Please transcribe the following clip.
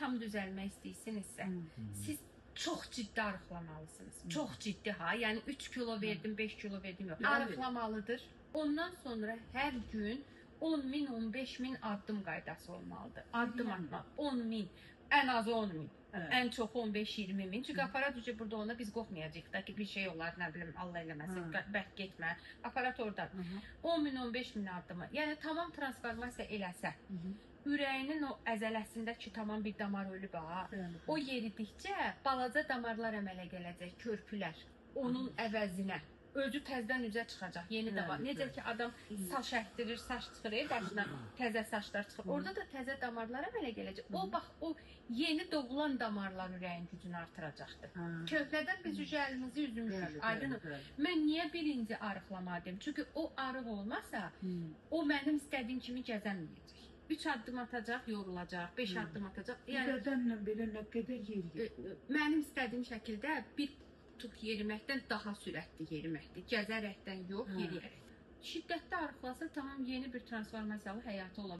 tam düzəlmək istəyirsinizsə, siz çox ciddi arıqlamalısınız. Çox ciddi ha. Yəni 3 kilo verdim, 5 kilo verdim yox. Arıqlamalıdır. Ondan sonra hər gün 10.000, 15.000 addım qaydası olmalıdır. Addım atmaq. 10.000, ən azı 10.000. Ən çox 15-20.000. Çünki aparat ucu burada ona biz qorxmayacağıq da ki, bir şey olar, nə bilim, Allah eləməsin, bərk getmə. Aparat oradadır. 10.000, 15.000 addımı. Yəni tamam transformasiya eləsə, ürəyinin o əzələsindəki tamam bir damar ölüb ha. O yeridikcə balaca damarlar əmələ gələcək, körpülər. Onun əvəzinə. Özü təzdən üzə çıxacaq, yeni damar. Necə ki, adam saç əkdirir, saç çıxır, başına təzə saçlar çıxır. Orada da təzə damarlar əmələ gələcək. O, bax, o yeni doğulan damarlar ürəyin gücünü artıracaqdır. Köhnədən biz əlimizi üzmüşük, aydınıq. Mən niyə birinci arıqlama dedim? Çünki o arıq olmasa, o mənim istədiyim kimi gəzəməyəcək. 3 addım atacaq, yorulacaq, 5 addım atacaq. Bədənlə belə nə qədər yeridir? Mənim istədiyim şəkildə bir tut yeriməkdən daha sürətli yeriməkdir. Gəzərəkdən yox, yeriyərək. Şiddətli arıqlasa tamam yeni bir transformasiyalı həyatı ola bilər.